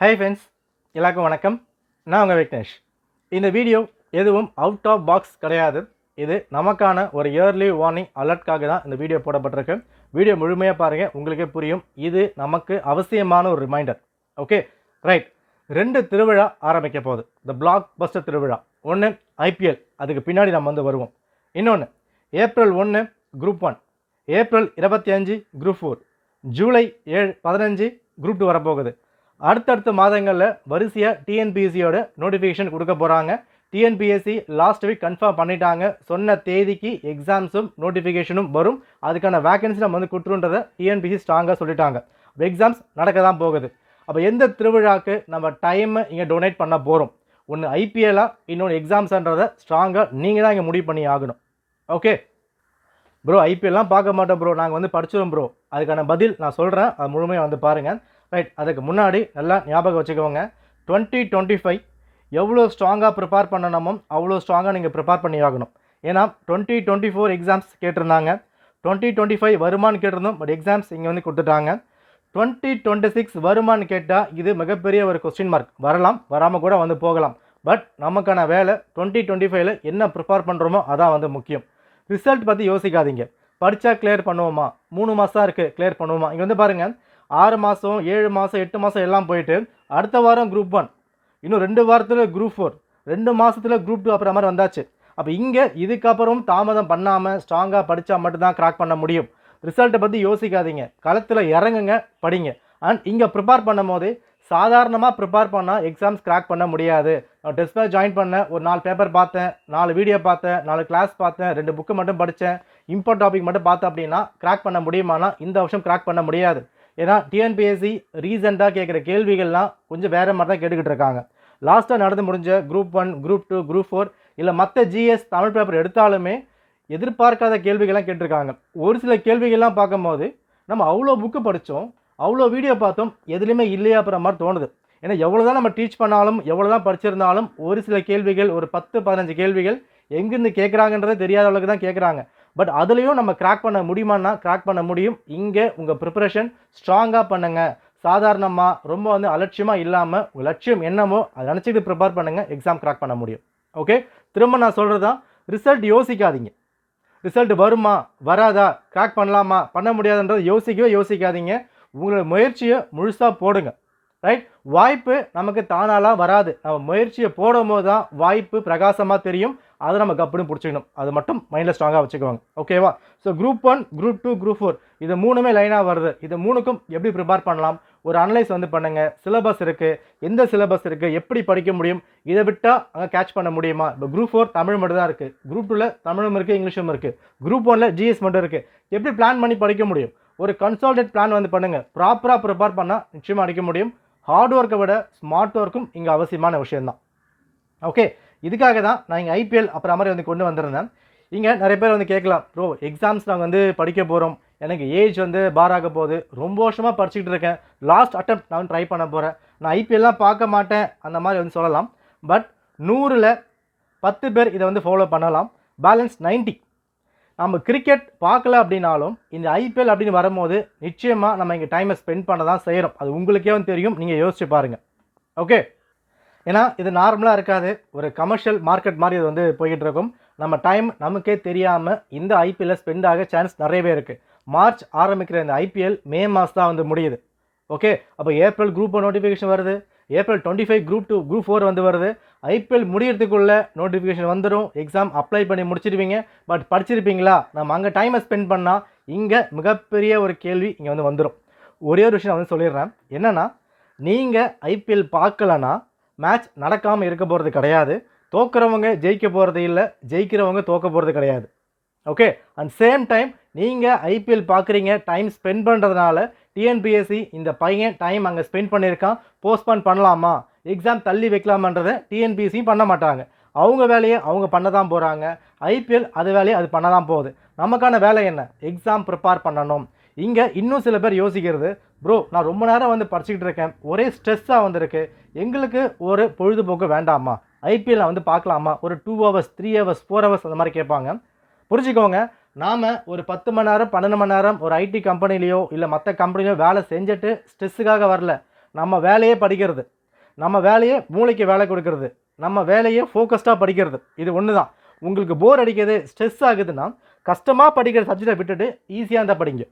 Hi friends, எல்லாருக்கும் வணக்கம். நான் உங்கள் விக்னேஷ். இந்த வீடியோ எதுவும் அவுட் ஆஃப் பாக்ஸ் கிடையாது. இது நமக்கான ஒரு இயர்லி வார்னிங் அலர்ட்காக தான் இந்த வீடியோ போடப்பட்டிருக்கு. வீடியோ முழுமையாக பாருங்கள், உங்களுக்கே புரியும். இது நமக்கு அவசியமான ஒரு ரிமைண்டர். Okay, right. 2 திருவிழா ஆரம்பிக்க போகுது. இந்த பிளாக் பஸ்டர் திருவிழா. ஒன்று ஐபிஎல், அதுக்கு பின்னாடி நம்ம வருவோம். இன்னொன்று April 1 group 1, April 25 group 4, July 15 group 2 வரப்போகுது. அடுத்தடுத்த மாதங்களில் வரிசையாக டிஎன்பிஎஸ்சியோட நோட்டிஃபிகேஷன் கொடுக்க போகிறாங்க. டிஎன்பிஎஸ்சி லாஸ்ட் வீக் கன்ஃபார்ம் பண்ணிட்டாங்க. சொன்ன தேதிக்கு எக்ஸாம்ஸும் நோட்டிஃபிகேஷனும் வரும். அதுக்கான வேகன்சி நம்ம கொடுத்துருன்றதை டிஎன்பிஎஸ்சி ஸ்ட்ராங்காக சொல்லிட்டாங்க. எக்ஸாம்ஸ் நடக்க தான் போகுது. அப்போ எந்த திருவிழாவுக்கு நம்ம டைமை இங்கே டொனேட் பண்ண போகிறோம்? ஒன்று ஐபிஎல்லாக, இன்னொன்று எக்ஸாம்ஸ்ன்றதை ஸ்ட்ராங்காக நீங்கள் தான் இங்கே முடிவு பண்ணி ஆகணும். ஓகே ப்ரோ, ஐபிஎல்லாம் பார்க்க மாட்டோம் ப்ரோ, நாங்கள் படிச்சிடும் ப்ரோ. அதுக்கான பதில் நான் சொல்கிறேன், அது முழுமையாக பாருங்கள். ரைட். அதுக்கு முன்னாடி நல்லா ஞாபகம் வச்சுக்கோங்க, 2025 எவ்வளோ ஸ்ட்ராங்காக ப்ரிப்பேர் பண்ணணுமோ அவ்வளோ ஸ்ட்ராங்காக நீங்கள் ப்ரிப்பேர் பண்ணி ஆகணும். ஏன்னா 2024 எக்ஸாம்ஸ் கேட்டிருந்தாங்க, 2025 வருமானு கேட்டிருந்தோம். பட் எக்ஸாம்ஸ் இங்கே கொடுத்துட்டாங்க. 2026 வருமானு கேட்டால் இது மிகப்பெரிய ஒரு கொஸ்டின் மார்க். வரலாம், வராமல் கூட போகலாம். பட் நமக்கான வேலை 2025ல் என்ன ப்ரிப்பேர் பண்ணுறோமோ அதான் முக்கியம். ரிசல்ட் பற்றி யோசிக்காதீங்க. படித்தா கிளியர் பண்ணுவோமா? 3 மாதம் இருக்குது, கிளியர் பண்ணுவோமா? இங்கே பாருங்கள், 6 மாதம் 7 மாதம் 8 மாதம் எல்லாம் போயிட்டு அடுத்த வாரம் குரூப் 1, இன்னும் 2 வாரத்தில் குரூப் 4, 2 மாதத்தில் குரூப் 2 அப்புறம் மாதிரி வந்தாச்சு. அப்போ இங்கே இதுக்கப்புறம் தாமதம் பண்ணாமல் ஸ்ட்ராங்காக படித்தா மட்டும்தான் கிராக் பண்ண முடியும். ரிசல்ட்டை பற்றி யோசிக்காதீங்க, களத்தில் இறங்குங்க, படிங்க. அண்ட் இங்கே ப்ரிப்பேர் பண்ணும் போது சாதாரணமாக ப்ரிப்பேர் பண்ணால் எக்ஸாம்ஸ் கிராக் பண்ண முடியாது. நான் டெஸ்ட் பேட்ச் ஜாயின் பண்ணேன், ஒரு 4 பேப்பர் பார்த்தேன், 4 வீடியோ பார்த்தேன், 4 கிளாஸ் பார்த்தேன், 2 புக்கு மட்டும் படித்தேன், இம்பார்ட் டாபிக் மட்டும் பார்த்தேன் அப்படின்னா கிராக் பண்ண முடியுமானா இந்த வருஷம் கிராக் பண்ண முடியாது. ஏன்னா டிஎன்பிஎஸ்சி ரீசெண்டாக கேட்குற கேள்விகள்லாம் கொஞ்சம் வேறு மாதிரி தான் கேட்டுக்கிட்டு இருக்காங்க. லாஸ்ட்டாக நடந்து முடிஞ்ச குரூப் 1, குரூப் 2, குரூப் 4 இல்லை மற்ற ஜிஎஸ் தமிழ் பேப்பர் எடுத்தாலுமே எதிர்பார்க்காத கேள்விகள்லாம் கேட்டிருக்காங்க. ஒரு சில கேள்விகள்லாம் பார்க்கும்போது நம்ம அவ்வளோ புக்கு படித்தோம், அவ்வளோ வீடியோ பார்த்தோம், எதுலேயுமே இல்லையா அப்புறம் மாதிரி தோணுது. ஏன்னா எவ்வளோ தான் நம்ம டீச் பண்ணாலும், எவ்வளோ தான் படிச்சிருந்தாலும் ஒரு சில கேள்விகள், ஒரு 10-15 கேள்விகள் எங்கேருந்து கேட்குறாங்கன்றதே தெரியாத அளவுக்கு தான் கேட்குறாங்க. பட் அதுலேயும் நம்ம கிராக் பண்ண முடியுமான்னா கிராக் பண்ண முடியும். இங்கே உங்கள் ப்ரிப்பரேஷன் ஸ்ட்ராங்காக பண்ணுங்கள். சாதாரணமாக ரொம்ப அலட்சியமாக இல்லாமல் உங்கள் லட்சியம் என்னமோ அதை நினச்சிட்டு ப்ரிப்பேர் பண்ணுங்கள், எக்ஸாம் கிராக் பண்ண முடியும். ஓகே, திரும்ப நான் சொல்கிறது தான், ரிசல்ட் யோசிக்காதீங்க. ரிசல்ட் வருமா வராதா, கிராக் பண்ணலாமா பண்ண முடியாதுன்றதை யோசிக்காதீங்க. உங்களோட முயற்சியை முழுசாக போடுங்க. ரைட். வாய்ப்பு நமக்கு தானாலாம் வராது. நம்ம முயற்சியை போடும் போது தான் வாய்ப்பு பிரகாசமாக தெரியும். அதை நம்ம கப்புன்னு பிடிச்சிக்கணும். அது மட்டும் மைண்டில் ஸ்ட்ராங்காக வச்சுக்குவாங்க. ஓகேவா? ஸோ குரூப் 1, குரூப் 2, குரூப் 4 இது 3மே லைனாக வருது. இது 3க்கும் எப்படி ப்ரிப்பேர் பண்ணலாம், ஒரு அனலைஸ் பண்ணுங்கள். சிலபஸ் இருக்குது, எந்த சிலபஸ் இருக்குது, எப்படி படிக்க முடியும், இதை விட்டால் அங்கே கேட்ச் பண்ண முடியுமா? இப்போ குரூப் 4 தமிழ் மட்டும் தான் இருக்குது, குரூப் 2ல் தமிழும் இருக்குது, இங்கிலீஷும் இருக்குது, குரூப் 1ல் ஜிஎஸ் மட்டும் இருக்குது. எப்படி பிளான் பண்ணி படிக்க முடியும்? ஒரு கன்சால்டேட் பிளான் பண்ணுங்கள். ப்ராப்பராக ப்ரிப்பேர் பண்ணால் நிச்சயமாக அடிக்க முடியும். ஹார்ட் ஒர்க்கை விட ஸ்மார்ட் ஒர்க்கும் இங்கே அவசியமான விஷயந்தான். ஓகே, இதுக்காக தான் நான் இங்கே ஐபிஎல் அப்புறம் மாதிரி கொண்டு வந்திருந்தேன். இங்கே நிறைய பேர் கேட்கலாம், ப்ரோ எக்ஸாம்ஸ் நாங்கள் படிக்க போகிறோம், எனக்கு ஏஜ் பாராக போகுது, ரொம்ப வருஷமாக படிச்சுக்கிட்டு இருக்கேன், லாஸ்ட் அட்டெம்ப்ட் நான் ட்ரை பண்ண போகிறேன், நான் ஐபிஎல்லாம் பார்க்க மாட்டேன் அந்த மாதிரி சொல்லலாம். பட் 100ல் 10 பேர் இதை ஃபாலோ பண்ணலாம். பேலன்ஸ் 90. நம்ம கிரிக்கெட் பார்க்கல அப்படின்னாலும் இந்த ஐபிஎல் அப்படின்னு வரும்போது நிச்சயமாக நம்ம இங்கே டைமை ஸ்பெண்ட் பண்ண தான் செய்கிறோம். அது உங்களுக்கே தெரியும், நீங்கள் யோசிச்சு பாருங்கள். ஓகே, ஏன்னா இது நார்மலாக இருக்காது, ஒரு கமர்ஷியல் மார்க்கெட் மாதிரி இது போய்கிட்டு இருக்கும். நம்ம டைம் நமக்கே தெரியாமல் இந்த ஐபிஎல்லில் ஸ்பெண்ட் ஆக சான்ஸ் நிறையவே இருக்குது. மார்ச் ஆரம்பிக்கிற இந்த ஐபிஎல் மே மாதம் தான் முடியுது. ஓகே, அப்போ ஏப்ரல் குரூப் 1 நோட்டிஃபிகேஷன் வருது, ஏப்ரல் 25 குரூப் 2, குரூப் 4 வருது. ஐபிஎல் முடியறதுக்குள்ளே நோட்டிஃபிகேஷன் வந்துடும். எக்ஸாம் அப்ளை பண்ணி முடிச்சிடுவீங்க. பட் படிச்சிருப்பீங்களா? நம்ம அங்கே டைமை ஸ்பெண்ட் பண்ணால் இங்கே மிகப்பெரிய ஒரு கேள்வி இங்கே வந்துடும். ஒரே ஒரு விஷயம் நான் சொல்லிடுறேன். என்னென்னா, நீங்கள் ஐபிஎல் பார்க்கலன்னா மேட்ச் நடக்காமல் இருக்க போகிறது கிடையாது. தோக்குறவங்க ஜெயிக்க போகிறது இல்லை, ஜெயிக்கிறவங்க தோக்க போகிறது கிடையாது. ஓகே, அண்ட் சேம் டைம் நீங்கள் ஐபிஎல் பார்க்குறீங்க, டைம் ஸ்பெண்ட் பண்ணுறதுனால டிஎன்பிஎஸ்சி இந்த பையன் டைம் அங்கே ஸ்பெண்ட் பண்ணியிருக்கான், போஸ்ட்பான் பண்ணலாமா, எக்ஸாம் தள்ளி வைக்கலாமான்றதை டிஎன்பிஎஸ்சியும் பண்ண மாட்டாங்க. அவங்க வேலையை அவங்க பண்ண தான் போகிறாங்க. ஐபிஎல் அது வேலையை அது பண்ண தான் போகுது. நமக்கான வேலை என்ன? எக்ஸாம் ப்ரிப்பேர் பண்ணணும். இங்கே இன்னும் சில பேர் யோசிக்கிறது, ப்ரோ நான் ரொம்ப நேரம் படிச்சுக்கிட்டு இருக்கேன், ஒரே ஸ்ட்ரெஸ்ஸாக வந்திருக்கு, எங்களுக்கு ஒரு பொழுதுபோக்கு வேண்டாமா, ஐபிஎல் நான் பார்க்கலாமா, ஒரு 2 hours 3 hours 4 hours அந்த மாதிரி கேட்பாங்க. புரிஞ்சுக்கோங்க, நாம் ஒரு 10 மணி நேரம் 12 மணி நேரம் ஒரு ஐடி கம்பெனிலையோ இல்லை மற்ற கம்பெனிலையோ வேலை செஞ்சுட்டு ஸ்ட்ரெஸ்ஸுக்காக வரல. நம்ம வேலையே படிக்கிறது, நம்ம வேலையே மூளைக்கு வேலை கொடுக்கறது, நம்ம வேலையே ஃபோக்கஸ்டாக படிக்கிறது. இது ஒன்று தான். உங்களுக்கு போர் அடிக்கிறது, ஸ்ட்ரெஸ் ஆகுதுன்னா கஷ்டமாக படிக்கிற சப்ஜெக்டை விட்டுட்டு ஈஸியாக இருந்தால் படிங்க.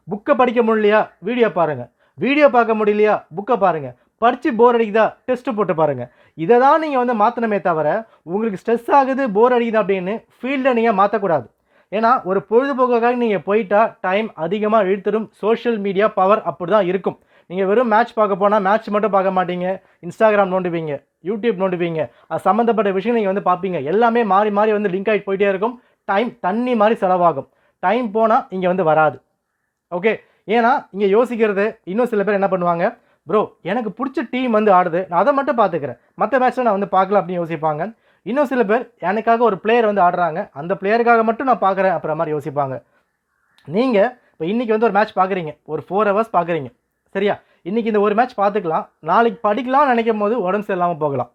புக்கை படிக்க முடியலையா, வீடியோ பாருங்கள். வீடியோ பார்க்க முடியலையா, புக்கை பாருங்கள். படித்து போர் அடிக்குதா, டெஸ்ட்டு போட்டு பாருங்கள். இதை தான் நீங்கள் வந்து மாற்றணுமே தவிர, உங்களுக்கு ஸ்ட்ரெஸ் ஆகுது, போர் அடிக்குது அப்படின்னு ஃபீல்டை நீங்கள் மாற்றக்கூடாது. ஏன்னா ஒரு பொழுதுபோக்குக்காக நீங்கள் போயிட்டா டைம் அதிகமாக இழுத்துடும். சோஷியல் மீடியா பவர் அப்படி தான் இருக்கும். நீங்கள் வெறும் மேட்ச் பார்க்க போனால் மேட்ச் மட்டும் பார்க்க மாட்டீங்க, இன்ஸ்டாகிராம் நோண்டுவீங்க, யூடியூப் நோண்டுவீங்க, அது சம்மந்தப்பட்ட விஷயம் நீங்கள் வந்து பார்ப்பீங்க. எல்லாமே மாறி மாறி வந்து லிங்க் ஆகிட்டு போயிட்டே இருக்கும். டைம் தண்ணி மாதிரி செலவாகும். டைம் போனால் இங்கே வந்து வராது. ஓகே, ஏன்னா இங்கே யோசிக்கிறது இன்னும் சில பேர் என்ன பண்ணுவாங்க, ப்ரோ எனக்கு பிடிச்ச டீம் வந்து ஆடுது, நான் அதை மட்டும் பார்த்துக்கிறேன், மற்ற மேட்ச்சில் நான் வந்து பார்க்கல அப்படின்னு யோசிப்பாங்க. இன்னும் சில பேர் எனக்காக ஒரு பிளேயர் வந்து ஆடுறாங்க, அந்த பிளேயருக்காக மட்டும் நான் பார்க்குறேன் அப்புறம் மாதிரி யோசிப்பாங்க. நீங்கள் இப்போ இன்றைக்கி வந்து ஒரு மேட்ச் பார்க்குறீங்க, ஒரு 4 hours பார்க்குறீங்க, சரியா? இன்றைக்கி இந்த ஒரு மேட்ச் பார்த்துக்கலாம். நாளைக்கு படிக்கலாம்னு நினைக்கும் போது உடம்பு சரியில்லாமல் போகலாம்.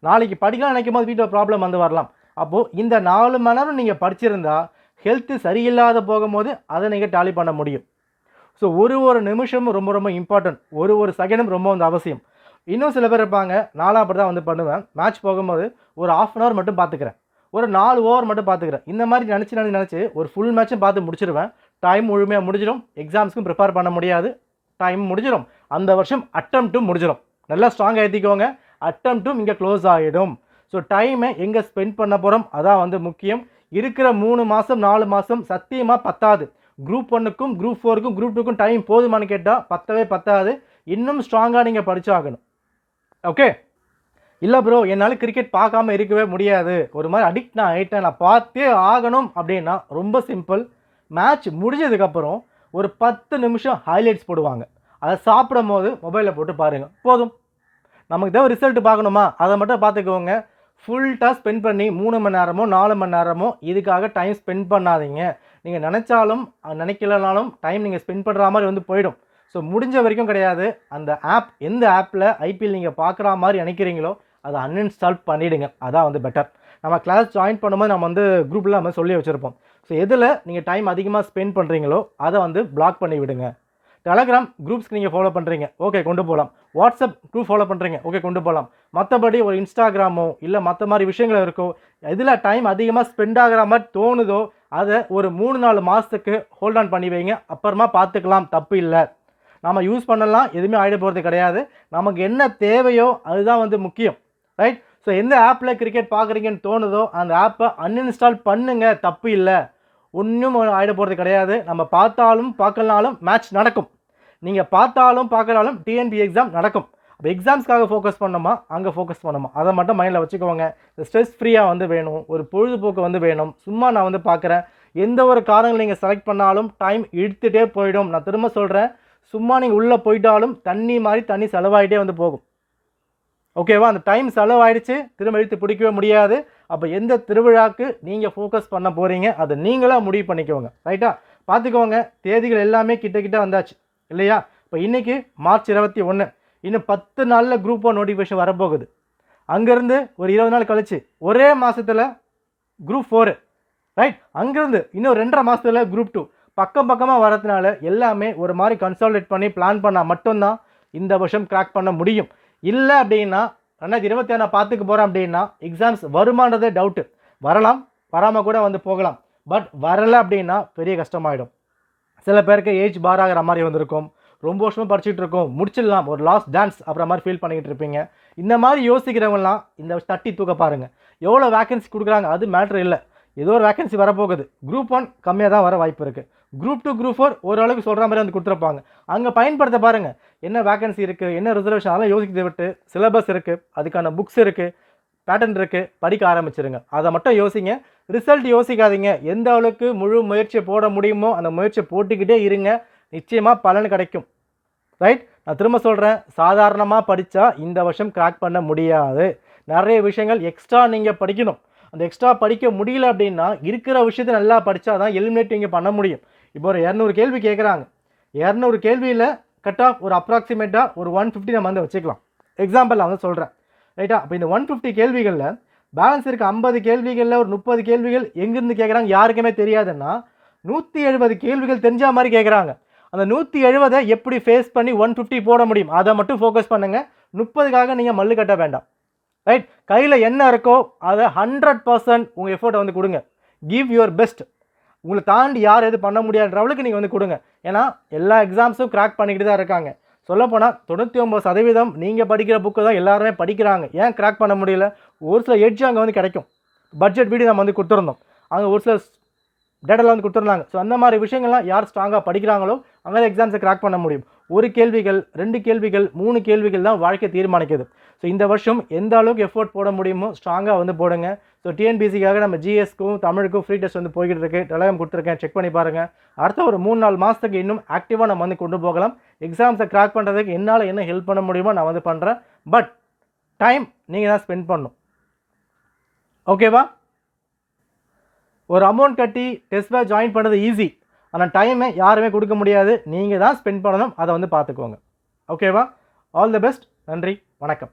நாளைக்கு படிக்கலாம்னு நினைக்கும் போது வீட்டில் ப்ராப்ளம் வந்து வரலாம். அப்போது இந்த 4 மணி நேரம் நீங்கள் படிச்சிருந்தா ஹெல்த்து சரியில்லாத போகும்போது அதை நீங்கள் டாலி பண்ண முடியும். ஸோ ஒரு நிமிஷமும் ரொம்ப ரொம்ப இம்பார்ட்டன்ட். ஒரு செகண்டும் ரொம்ப வந்து அவசியம். இன்னும் சில பேர் இருப்பாங்க, நானும் அப்படி தான் வந்து பண்ணுவேன். மேட்ச் போகும்போது ஒரு 1/2 hour மட்டும் பார்த்துக்கிறேன், ஒரு 4 over மட்டும் பார்த்துக்கிறேன். இந்த மாதிரி நினச்சி ஒரு ஃபுல் மேட்சும் பார்த்து முடிச்சிடுவேன். டைம் முழுமையாக முடிஞ்சிடும். எக்ஸாம்ஸ்க்கும் ப்ரிப்பேர் பண்ண முடியாது, டைம் முடிஞ்சிடும். அந்த வருஷம் அட்டம்ப்ட்டும் முடிஞ்சிடும். நல்லா ஸ்ட்ராங்காக ஏற்றிக்கோங்க. அட்டம்ப்ட்டும் இங்கே க்ளோஸ் ஆகிடும். ஸோ டைமை எங்கே ஸ்பெண்ட் பண்ண போகிறோம் அதான் வந்து முக்கியம். இருக்கிற 3 மாதம் 4 மாதம் சத்தியமாக பத்தாது. குரூப் 1க்கும் குரூப் 4க்கும் குரூப் 2க்கும் டைம் போதுமானு கேட்டால் பத்தவே பத்தாது. இன்னும் ஸ்ட்ராங்காக நீங்கள் படிச்சாகணும். ஓகே, இல்லை ப்ரோ என்னால் கிரிக்கெட் பார்க்காம இருக்கவே முடியாது, ஒரு மாதிரி அடிக்ட் நான் ஆகிட்டேன், நான் பார்த்தே ஆகணும் அப்படின்னா ரொம்ப சிம்பிள். மேட்ச் முடிஞ்சதுக்கப்புறம் ஒரு 10 நிமிஷம் ஹைலைட்ஸ் போடுவாங்க, அதை சாப்பிடும் போது மொபைலில் போட்டு பாருங்கள், போதும். நமக்கு தேவை ரிசல்ட் பார்க்கணுமா, அதை மட்டும் பார்த்துக்கோங்க. ஃபுல்லாக ஸ்பெண்ட் பண்ணி 3 மணி நேரமோ 4 மணி நேரமோ இதுக்காக டைம் ஸ்பெண்ட் பண்ணாதீங்க. நீங்கள் நினச்சாலும் நினைக்கலனாலும் டைம் நீங்கள் ஸ்பெண்ட் பண்ணுற மாதிரி வந்து போயிடும். ஸோ முடிஞ்ச வரைக்கும் கிடையாது. அந்த ஆப் எந்த ஆப்பில் ஐபிஎல் நீங்கள் பார்க்குற மாதிரி நினைக்கிறீங்களோ அதை அன்இன்ஸ்டால் பண்ணிவிடுங்க, அதான் வந்து பெட்டர். நம்ம கிளாஸ் ஜாயின் பண்ணும்போது நம்ம வந்து குரூப்பில் நம்ம சொல்லி வச்சுருப்போம். ஸோ எதில் நீங்கள் டைம் அதிகமாக ஸ்பெண்ட் பண்ணுறீங்களோ அதை வந்து பிளாக் பண்ணி விடுங்க. டெலகிராம் குரூப்ஸ்க்கு நீங்கள் ஃபாலோ பண்ணுறீங்க, ஓகே கொண்டு போகலாம். வாட்ஸ்அப் குரூப் ஃபாலோ பண்ணுறீங்க, ஓகே கொண்டு போகலாம். மற்றபடி ஒரு இன்ஸ்டாகிராமோ இல்லை மற்ற மாதிரி விஷயங்கள் இருக்கோ, இதில் டைம் அதிகமாக ஸ்பெண்ட் ஆகிற மாதிரி தோணுதோ அதை ஒரு 3-4 மாதத்துக்கு ஹோல்ட் ஆன் பண்ணி வைங்க. அப்புறமா பார்த்துக்கலாம், தப்பு இல்லை. நம்ம யூஸ் பண்ணலாம், எதுவுமே ஆகிட போகிறது கிடையாது. நமக்கு என்ன தேவையோ அதுதான் வந்து முக்கியம், ரைட்? ஸோ எந்த ஆப்பில் கிரிக்கெட் பார்க்குறீங்கன்னு தோணுதோ அந்த ஆப்பை அன்இன்ஸ்டால் பண்ணுங்கள், தப்பு இல்லை. ஒன்றும் ஆகிட போகிறது கிடையாது. நம்ம பார்த்தாலும் பார்க்கலனாலும் மேட்ச் நடக்கும். நீங்கள் பார்த்தாலும் பார்க்கலாலும் டிஎன்பி எக்ஸாம் நடக்கும். அப்போ எக்ஸாம்ஸ்க்காக ஃபோக்கஸ் பண்ணோமா, அங்கே ஃபோக்கஸ் பண்ணோமா, அதை மட்டும் மைண்டில் வச்சுக்கோங்க. ஸ்ட்ரெஸ் ஃப்ரீயாக வந்து வேணும், ஒரு பொழுதுபோக்கு வந்து வேணும். சும்மா நான் வந்து பார்க்குறேன், எந்த ஒரு காரணங்கள் நீங்கள் செலக்ட் பண்ணாலும் டைம் இழுத்துகிட்டே போயிடும். நான் திரும்ப சொல்கிறேன், சும்மா நீங்கள் உள்ளே போயிட்டாலும் தண்ணி மாதிரி தண்ணி செலவாகிட்டே வந்து போகும். ஓகேவா? அந்த டைம் செலவாயிடுச்சு, திரும்ப இழுத்து பிடிக்கவே முடியாது. அப்போ எந்த திருவிழாவுக்கு நீங்கள் ஃபோக்கஸ் பண்ண போகிறீங்க அதை நீங்களாக முடிவு பண்ணிக்கோங்க, ரைட்டா? பார்த்துக்கோங்க, தேதிகள் எல்லாமே கிட்ட வந்தாச்சு இல்லையா? இப்போ இன்றைக்கி March 21, இன்னும் 10 நாளில் குரூப் 1 நோட்டிஃபிகேஷன் வரப்போகுது. அங்கேருந்து ஒரு 20 நாள் கழிச்சு ஒரே மாதத்தில் குரூப் 4, ரைட்? அங்கேருந்து இன்னும் 2.5 மாதத்தில் குரூப் 2 பக்கமாக வரதுனால எல்லாமே ஒரு மாதிரி கன்சால்டேட் பண்ணி பிளான் பண்ணால் மட்டும்தான் இந்த வருஷம் கிராக் பண்ண முடியும். இல்லை அப்படின்னா 2021 பார்த்துக்க போகிறோம் அப்படின்னா எக்ஸாம்ஸ் வருமானதே டவுட்டு. வரலாம், வராமல் கூட வந்து போகலாம். பட் வரலை அப்படின்னா பெரிய கஷ்டமாயிடும். சில பேருக்கு ஏஜ் பார் ஆகிற மாதிரி வந்திருக்கும், ரொம்ப வருஷமாக படிச்சுட்டு இருக்கோம், முடிச்சிடலாம், ஒரு லாஸ்ட் டான்ஸ் அப்புறம் மாதிரி ஃபீல் பண்ணிக்கிட்டு இருப்பீங்க. இந்த மாதிரி யோசிக்கிறவங்கலாம் இந்த தட்டி தூக்க பாருங்கள். எவ்வளோ வேக்கன்சி கொடுக்குறாங்க அது மேட்ரு இல்லை, ஏதோ ஒரு வேக்கன்சி வரப்போகுது. குரூப் 1 கம்மியாக தான் வர வாய்ப்பு இருக்குது. குரூப் 2 குரூப் 4 ஓரளவுக்கு சொல்கிற மாதிரி வந்து கொடுத்துருப்பாங்க. அங்கே பயன்படுத்த பாருங்கள், என்ன வேக்கன்சி இருக்குது, என்ன ரிசர்வேஷன், அதெல்லாம் யோசிக்கிறத விட்டு சிலபஸ் இருக்குது, அதுக்கான புக்ஸ் இருக்குது, பேட்டர்ன் இருக்குது, படிக்க ஆரம்பிச்சிருங்க. அதை மட்டும் யோசிங்க, ரிசல்ட் யோசிக்காதீங்க. எந்த அளவுக்கு முழு முயற்சியை போட முடியுமோ அந்த முயற்சியை போட்டுக்கிட்டே இருங்க, நிச்சயமாக பலன் கிடைக்கும், ரைட்? நான் திரும்ப சொல்கிறேன், சாதாரணமாக படித்தா இந்த வருஷம் கிராக் பண்ண முடியாது. நிறைய விஷயங்கள் எக்ஸ்ட்ரா நீங்கள் படிக்கணும். அந்த எக்ஸ்ட்ரா படிக்க முடியல அப்படின்னா இருக்கிற விஷயத்தை நல்லா படித்தா தான் எலிமினேட் நீங்கள் பண்ண முடியும். இப்போ ஒரு 200 கேள்வி கேட்குறாங்க, 200 கேள்வியில் கட் ஆஃப் ஒரு அப்ராக்சிமேட்டாக ஒரு 150 நம்ம வந்து வச்சுக்கலாம். எக்ஸாம்பிள் நான் வந்து சொல்கிறேன், ரைட்டா? அப்போ இந்த 150 கேள்விகளில் பேலன்ஸ் இருக்க 50 கேள்விகளில் ஒரு 30 கேள்விகள் எங்கேருந்து கேட்குறாங்க யாருக்குமே தெரியாதுன்னா 170 கேள்விகள் தெரிஞ்ச மாதிரி கேட்குறாங்க. அந்த 170 எப்படி ஃபேஸ் பண்ணி 150 போட முடியும் அதை மட்டும் ஃபோக்கஸ் பண்ணுங்கள். 30க்காக நீங்கள் மல்லு கட்ட வேண்டாம். ரைட், கையில் என்ன இருக்கோ அதை 100% உங்கள் எஃபோர்ட்டை வந்து கொடுங்க. Give your best. உங்களை தாண்டி யார் எது பண்ண முடியாதுன்றவளுக்கு நீங்கள் வந்து கொடுங்க. ஏன்னா எல்லா எக்ஸாம்ஸும் கிராக் பண்ணிக்கிட்டு தான் இருக்காங்க. சொல்லப்போனால் 99% நீங்கள் படிக்கிற புக்கு தான் எல்லாருமே படிக்கிறாங்க. ஏன் கிராக் பண்ண முடியல? ஒரு சில எட்ஜ் அங்கே வந்து கிடைக்கும். பட்ஜெட் வீடியோ நம்ம வந்து கொடுத்துருந்தோம், அங்கே ஒரு சில டேட்டாலாம் வந்து கொடுத்துருந்தாங்க. ஸோ அந்த மாதிரி விஷயங்கள்லாம் யார் ஸ்ட்ராங்காக படிக்கிறாங்களோ அங்கே தான் எக்ஸாம்ஸை கிராக் பண்ண முடியும். 1 கேள்விகள் 2 கேள்விகள் 3 கேள்விகள் தான் வாழ்க்கை தீர்மானிக்குது. ஸோ இந்த வருஷம் எந்த அளவுக்கு எஃபோர்ட் போட முடியுமோ ஸ்ட்ராங்காக வந்து போடுங்க. ஸோ டிஎன்பிசிக்காக நம்ம ஜிஎஸ்க்கும் தமிழுக்கும் ஃப்ரீ டெஸ்ட் வந்து போய்கிட்டு இருக்கு. டெலகிராம் கொடுத்துருக்கேன், செக் பண்ணி பாருங்கள். அடுத்த ஒரு 3-4 மாதத்துக்கு இன்னும் ஆக்டிவாக நம்ம வந்து கொண்டு போகலாம். எக்ஸாம்ஸை கிராக் பண்ணுறதுக்கு என்னால் என்ன ஹெல்ப் பண்ண முடியுமோ நான் வந்து பண்ணுறேன். பட் டைம் நீங்கள் தான் ஸ்பெண்ட் பண்ணணும். ஓகேவா? ஒரு அமௌண்ட் கட்டி டெஸ்ட் பேட்ச் ஜாயின் பண்ணுறது ஈஸி, ஆனால் டைமை யாருமே கொடுக்க முடியாது. நீங்கள் தான் ஸ்பெண்ட் பண்ணணும். அதை வந்து பார்த்துக்கோங்க. ஓகேவா? All the best. நன்றி, வணக்கம்.